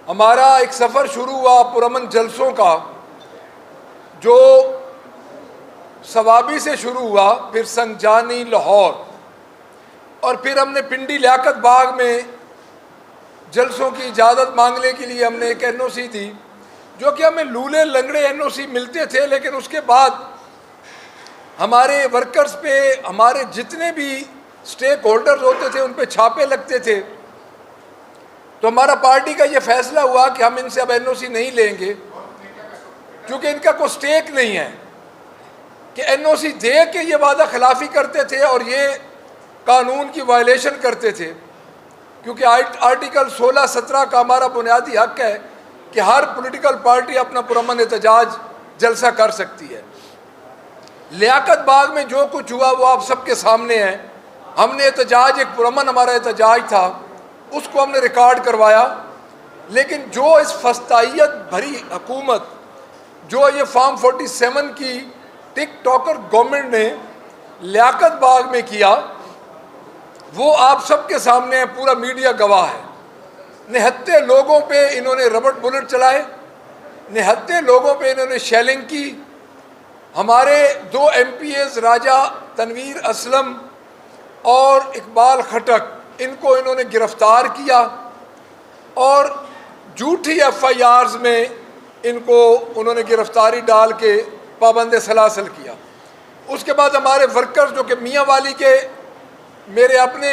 ہمارا ایک سفر شروع ہوا پرامن جلسوں کا، جو ثوابی سے شروع ہوا، پھر سنجانی لاہور، اور پھر ہم نے پنڈی لیاقت باغ میں جلسوں کی اجازت مانگنے کے لیے ہم نے ایک این او سی دی، جو کہ ہمیں لولے لنگڑے این او سی ملتے تھے، لیکن اس کے بعد ہمارے ورکرز پہ، ہمارے جتنے بھی سٹیک ہولڈرز ہوتے تھے ان پہ چھاپے لگتے تھے۔ تو ہمارا پارٹی کا یہ فیصلہ ہوا کہ ہم ان سے اب این او سی نہیں لیں گے، کیونکہ ان کا کوئی سٹیک نہیں ہے کہ این او سی دے کے یہ وعدہ خلافی کرتے تھے اور یہ قانون کی وائلیشن کرتے تھے، کیونکہ آرٹیکل 16-17 کا ہمارا بنیادی حق ہے کہ ہر پولیٹیکل پارٹی اپنا پرامن احتجاج جلسہ کر سکتی ہے۔ لیاقت باغ میں جو کچھ ہوا وہ آپ سب کے سامنے ہے۔ ہم نے احتجاج، ایک پرامن ہمارا احتجاج تھا، اس کو ہم نے ریکارڈ کروایا، لیکن جو اس فسطائیت بھری حکومت، جو یہ فارم 47 کی ٹک ٹاکر گورنمنٹ نے لیاقت باغ میں کیا، وہ آپ سب کے سامنے ہے، پورا میڈیا گواہ ہے۔ نہتے لوگوں پہ انہوں نے ربڑ بلٹ چلائے، نہتے لوگوں پہ انہوں نے شیلنگ کی۔ ہمارے 2 ایم پی ایز راجہ تنویر اسلم اور اقبال خٹک، ان کو انہوں نے گرفتار کیا اور جھوٹی ایف آئی آرز میں ان کو انہوں نے گرفتاری ڈال کے پابند سلاسل کیا۔ اس کے بعد ہمارے ورکرز، جو کہ میاں والی کے، میرے اپنے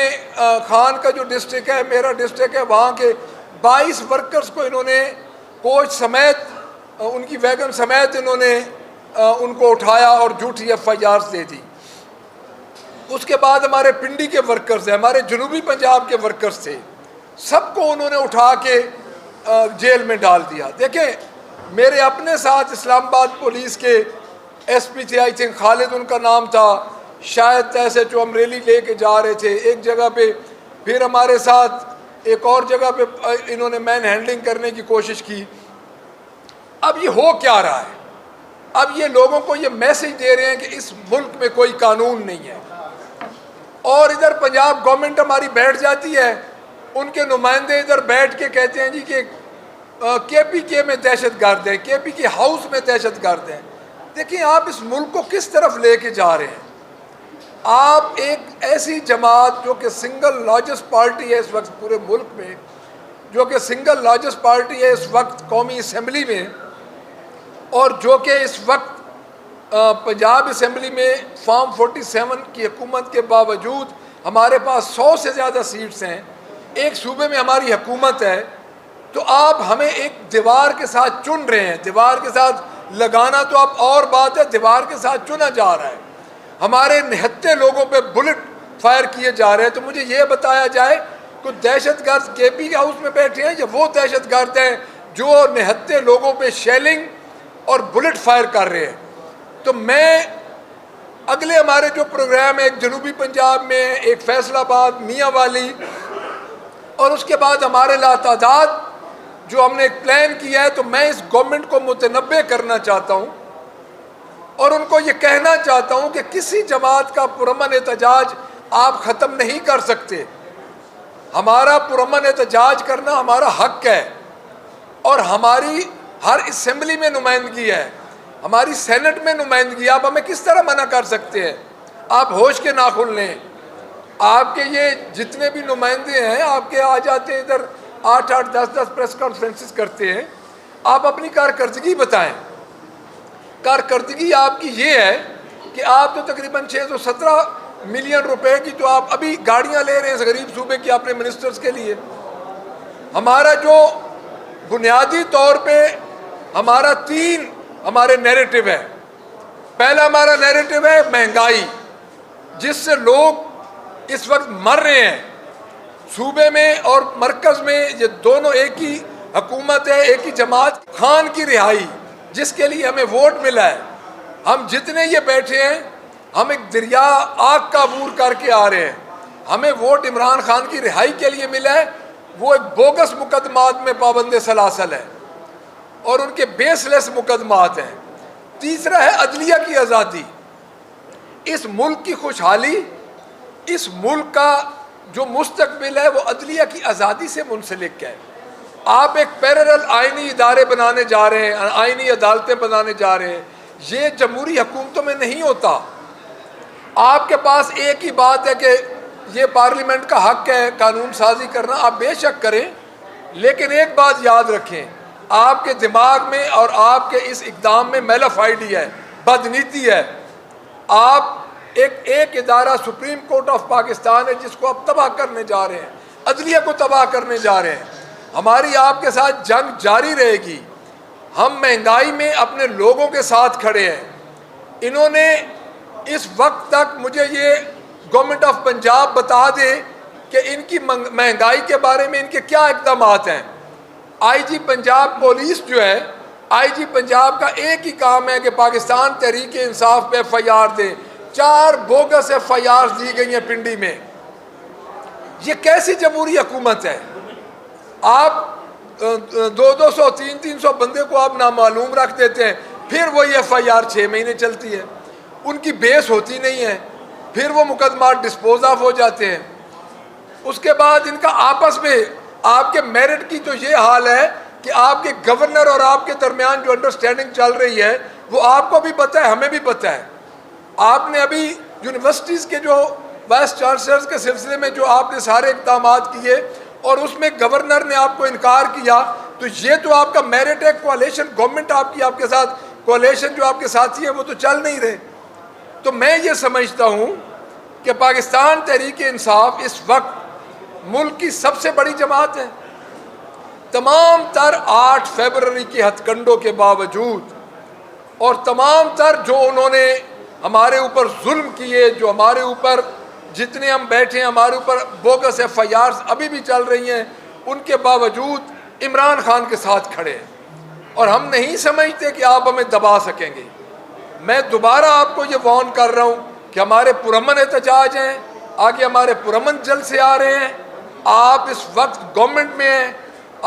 خان کا جو ڈسٹرکٹ ہے، میرا ڈسٹرکٹ ہے، وہاں کے 22 ورکرز کو انہوں نے کوچ سمیت، ان کی ویگن سمیت انہوں نے ان کو اٹھایا اور جھوٹی ایف آئی آرز دے دی۔ اس کے بعد ہمارے پنڈی کے ورکرز ہیں، ہمارے جنوبی پنجاب کے ورکرز تھے، سب کو انہوں نے اٹھا کے جیل میں ڈال دیا۔ دیکھیں، میرے اپنے ساتھ اسلام آباد پولیس کے ایس پی تھے، آئی تھنک خالد ان کا نام تھا، شاید ایسے جو ہم ریلی لے کے جا رہے تھے ایک جگہ پہ، پھر ہمارے ساتھ ایک اور جگہ پہ انہوں نے مین ہینڈلنگ کرنے کی کوشش کی۔ اب یہ ہو کیا رہا ہے؟ اب یہ لوگوں کو یہ میسج دے رہے ہیں کہ اس ملک میں کوئی قانون نہیں ہے، اور ادھر پنجاب گورنمنٹ ہماری بیٹھ جاتی ہے، ان کے نمائندے ادھر بیٹھ کے کہتے ہیں جی کہ کے پی کے میں دہشت گرد ہیں، کے پی کے ہاؤس میں دہشت گرد ہیں۔ دیکھیں، آپ اس ملک کو کس طرف لے کے جا رہے ہیں؟ آپ ایک ایسی جماعت جو کہ سنگل لارجسٹ پارٹی ہے اس وقت پورے ملک میں، جو کہ سنگل لارجسٹ پارٹی ہے اس وقت قومی اسمبلی میں، اور جو کہ اس وقت پنجاب اسمبلی میں فارم 47 کی حکومت کے باوجود ہمارے پاس 100 سے زیادہ سیٹس ہیں، ایک صوبے میں ہماری حکومت ہے، تو آپ ہمیں ایک دیوار کے ساتھ چن رہے ہیں۔ دیوار کے ساتھ لگانا تو اب اور بات ہے، دیوار کے ساتھ چنا جا رہا ہے، ہمارے نہتے لوگوں پہ بلٹ فائر کیے جا رہے ہیں۔ تو مجھے یہ بتایا جائے کہ دہشت گرد کے پی کے ہاؤس میں بیٹھے ہیں یا وہ دہشت گرد ہیں جو نہتے لوگوں پہ شیلنگ اور بلٹ فائر کر رہے ہیں؟ تو میں اگلے ہمارے جو پروگرام ہے، ایک جنوبی پنجاب میں، ایک فیصل آباد، میاں والی، اور اس کے بعد ہمارے لاتعداد جو ہم نے ایک پلان کیا ہے، تو میں اس گورنمنٹ کو متنبع کرنا چاہتا ہوں اور ان کو یہ کہنا چاہتا ہوں کہ کسی جماعت کا پرامن احتجاج آپ ختم نہیں کر سکتے۔ ہمارا پرامن احتجاج کرنا ہمارا حق ہے، اور ہماری ہر اسمبلی میں نمائندگی ہے، ہماری سینٹ میں نمائندگی، آپ ہمیں کس طرح منع کر سکتے ہیں؟ آپ ہوش کے ناخن لیں۔ آپ کے یہ جتنے بھی نمائندے ہیں، آپ کے آ جاتے ہیں ادھر 8-8 10-10 پریس کانفرنسز کرتے ہیں، آپ اپنی کارکردگی بتائیں۔ کارکردگی آپ کی یہ ہے کہ آپ تو تقریباً 617 ملین روپے کی تو آپ ابھی گاڑیاں لے رہے ہیں اس غریب صوبے کی اپنے منسٹرز کے لیے۔ ہمارا جو بنیادی طور پہ ہمارا 3 ہمارے نیریٹو ہے۔ پہلا ہمارا نیریٹو ہے مہنگائی، جس سے لوگ اس وقت مر رہے ہیں۔ صوبے میں اور مرکز میں یہ دونوں ایک ہی حکومت ہے، ایک ہی جماعت۔ خان کی رہائی، جس کے لیے ہمیں ووٹ ملا ہے، ہم جتنے یہ بیٹھے ہیں، ہم ایک دریا آگ کا عبور کر کے آ رہے ہیں۔ ہمیں ووٹ عمران خان کی رہائی کے لیے ملا ہے، وہ ایک بوگس مقدمات میں پابند سلاسل ہے اور ان کے بیس لیس مقدمات ہیں۔ تیسرا ہے عدلیہ کی آزادی۔ اس ملک کی خوشحالی، اس ملک کا جو مستقبل ہے، وہ عدلیہ کی آزادی سے منسلک ہے۔ آپ ایک پیرالل آئینی ادارے بنانے جا رہے ہیں، آئینی عدالتیں بنانے جا رہے ہیں. یہ جمہوری حکومتوں میں نہیں ہوتا. آپ کے پاس ایک ہی بات ہے کہ یہ پارلیمنٹ کا حق ہے قانون سازی کرنا، آپ بے شک کریں، لیکن ایک بات یاد رکھیں، آپ کے دماغ میں اور آپ کے اس اقدام میں میلافائڈی ہے، بدنیتی ہے. آپ ایک ادارہ سپریم کورٹ آف پاکستان ہے جس کو آپ تباہ کرنے جا رہے ہیں، عدلیہ کو تباہ کرنے جا رہے ہیں. ہماری آپ کے ساتھ جنگ جاری رہے گی. ہم مہنگائی میں اپنے لوگوں کے ساتھ کھڑے ہیں. انہوں نے اس وقت تک مجھے یہ گورنمنٹ آف پنجاب بتا دے کہ ان کی مہنگائی کے بارے میں ان کے کیا اقدامات ہیں. آئی جی پنجاب پولیس جو ہے، آئی جی پنجاب کا ایک ہی کام ہے کہ پاکستان تحریک انصاف پہ ایف آئی آر دے. 4 بوگس ایف آئی آر دی گئی ہیں پنڈی میں. یہ کیسی جمہوری حکومت ہے؟ آپ 200 300 بندے کو آپ نامعلوم رکھ دیتے ہیں، پھر وہی ایف آئی آر 6 مہینے چلتی ہے. ان کی بیس ہوتی نہیں ہے، پھر وہ مقدمات ڈسپوز آف ہو جاتے ہیں. اس کے بعد ان کا آپس میں آپ کے میرٹ کی تو یہ حال ہے کہ آپ کے گورنر اور آپ کے درمیان جو انڈرسٹینڈنگ چل رہی ہے وہ آپ کو بھی پتہ ہے، ہمیں بھی پتہ ہے. آپ نے ابھی یونیورسٹیز کے جو وائس چانسلرز کے سلسلے میں جو آپ نے سارے اقدامات کیے اور اس میں گورنر نے آپ کو انکار کیا، تو یہ تو آپ کا میرٹ ہے. کوalition گورنمنٹ آپ کی، آپ کے ساتھ کوalition جو آپ کے ساتھی ہیں وہ تو چل نہیں رہے. تو میں یہ سمجھتا ہوں کہ پاکستان تحریک انصاف اس وقت ملک کی سب سے بڑی جماعت ہے. تمام تر 8 فروری کے ہتھ کنڈوں کے باوجود اور تمام تر جو انہوں نے ہمارے اوپر ظلم کیے، جو ہمارے اوپر جتنے ہم بیٹھے ہیں، ہمارے اوپر بوگس ایف آئی آرز ابھی بھی چل رہی ہیں، ان کے باوجود عمران خان کے ساتھ کھڑے ہیں. اور ہم نہیں سمجھتے کہ آپ ہمیں دبا سکیں گے. میں دوبارہ آپ کو یہ وارن کر رہا ہوں کہ ہمارے پرامن احتجاج ہیں، آگے ہمارے پرامن جلسے آ رہے ہیں. آپ اس وقت گورنمنٹ میں ہیں،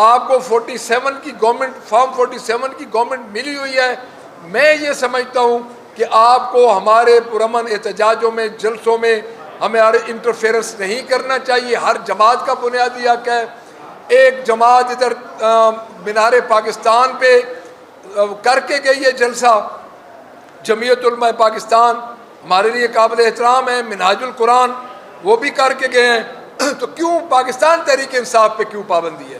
آپ کو 47 کی گورنمنٹ، فارم 47 کی گورنمنٹ ملی ہوئی ہے. میں یہ سمجھتا ہوں کہ آپ کو ہمارے پرامن احتجاجوں میں، جلسوں میں ہمارے انٹرفیئرنس نہیں کرنا چاہیے. ہر جماعت کا بنیادی حق ہے. ایک جماعت ادھر مینار پاکستان پہ کر کے گئی ہے جلسہ، جمعیت علماء پاکستان ہمارے لیے قابل احترام ہے، منہاج القرآن وہ بھی کر کے گئے ہیں. تو کیوں پاکستان تحریک انصاف پہ کیوں پابندی ہے؟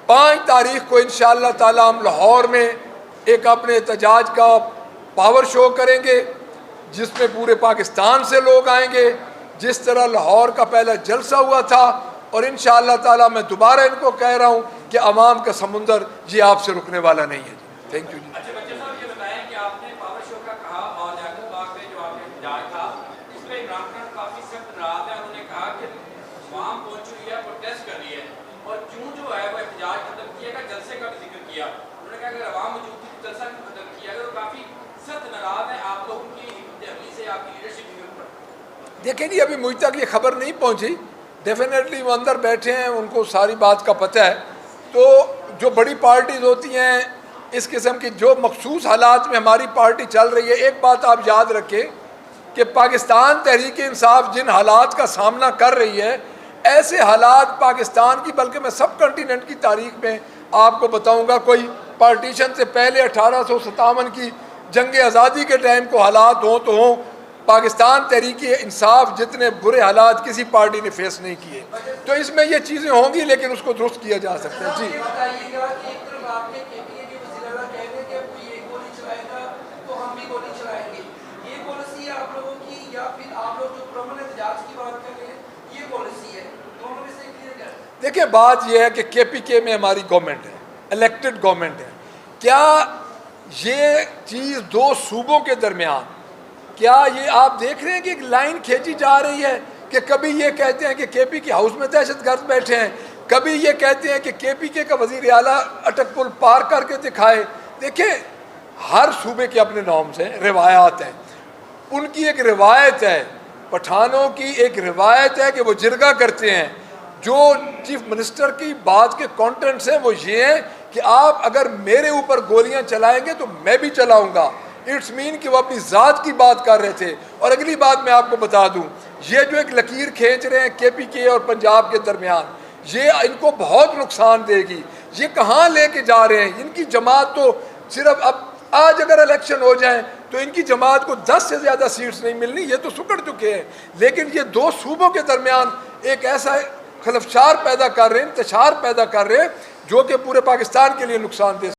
5 تاریخ کو انشاءاللہ تعالی ہم لاہور میں ایک اپنے احتجاج کا پاور شو کریں گے جس میں پورے پاکستان سے لوگ آئیں گے، جس طرح لاہور کا پہلا جلسہ ہوا تھا. اور انشاءاللہ تعالی میں دوبارہ ان کو کہہ رہا ہوں کہ عوام کا سمندر یہ آپ سے رکنے والا نہیں ہے. Thank you. اچھا بچے صاحب، یہ بتائیں کہ آپ نے پاور شو کا کہا اور یعقوب باغ میں جو آپ نے احتجاج تھا اس پہ عمران خان کافی سخت ناراض ہے. انہوں نے کہا کہ عوام پہنچ ہوئی ہے، پروٹیسٹ کر رہی ہے، اور کیوں جو ہے وہ احتجاج ختم کیا گیا، جلسے کا بھی ذکر کیا. انہوں نے کہا کہ اگر عوام موجود تھی تو جلسہ کیوں ختم کیا گیا. وہ کافی سخت ناراض ہے آپ لوگوں کی حکمت سے، آپ کی لیڈرشپ کے اوپر. دیکھیں جی، ابھی مجھ تک یہ خبر نہیں پہنچی. ڈیفینیٹلی وہ اندر بیٹھے ہیں، ان کو ساری بات کا پتہ ہے. تو جو بڑی پارٹیز ہوتی ہیں اس قسم کی جو مخصوص حالات میں ہماری پارٹی چل رہی ہے، ایک بات آپ یاد رکھیں کہ پاکستان تحریک انصاف جن حالات کا سامنا کر رہی ہے، ایسے حالات پاکستان کی بلکہ میں سب کنٹیننٹ کی تاریخ میں آپ کو بتاؤں گا، کوئی پارٹیشن سے پہلے 1857 کی جنگ آزادی کے ٹائم کو حالات ہوں تو ہوں، پاکستان تحریک انصاف جتنے برے حالات کسی پارٹی نے فیس نہیں کیے. تو اس میں یہ چیزیں ہوں گی لیکن اس کو درست کیا جا سکتا ہے. جی بتائیے گا کہ ایک طرف آپ نے KPA کے وزیر اعلیٰ کہہ رہے کہ کوئی ایک گولی چلائے گا تو ہم بھی گولی چلائیں گے، یہ پالیسی ہے آپ لوگوں کی، یا پھر آپ لوگ جو پرامن احتجاج کی بات کر رہے ہیں یہ پالیسی ہے؟ دونوں میں سے کلیئر کر دیں. دیکھیں، بات یہ ہے کہ KPK میں ہماری گورنمنٹ ہے، الیکٹڈ گورنمنٹ ہے. کیا یہ چیز 2 صوبوں کے درمیان، کیا یہ آپ دیکھ رہے ہیں کہ ایک لائن کھینچی جا رہی ہے کہ کبھی یہ کہتے ہیں کہ KPK ہاؤس میں دہشت گرد بیٹھے ہیں، کبھی یہ کہتے ہیں کہ KPK کا وزیر اعلیٰ اٹک پل پار کر کے دکھائے. دیکھیں، ہر صوبے کے اپنے نارمز ہیں، روایات ہیں. ان کی ایک روایت ہے، پٹھانوں کی ایک روایت ہے کہ وہ جرگہ کرتے ہیں. جو چیف منسٹر کی بات کے کانٹینٹس ہیں وہ یہ ہیں کہ آپ اگر میرے اوپر گولیاں چلائیں گے تو میں بھی چلاؤں گا. اٹس مین کہ وہ اپنی ذات کی بات کر رہے تھے. اور اگلی بات میں آپ کو بتا دوں، یہ جو ایک لکیر کھینچ رہے ہیں KPK اور پنجاب کے درمیان، یہ ان کو بہت نقصان دے گی. یہ کہاں لے کے جا رہے ہیں؟ ان کی جماعت تو صرف اب آج اگر الیکشن ہو جائیں تو ان کی جماعت کو 10 سے زیادہ سیٹس نہیں ملنی، یہ تو سکڑ چکے ہیں، لیکن یہ دو صوبوں کے درمیان ایک ایسا خلفشار پیدا کر رہے ہیں، انتشار پیدا کر رہے ہیں جو کہ پورے پاکستان کے لیے نقصان دہ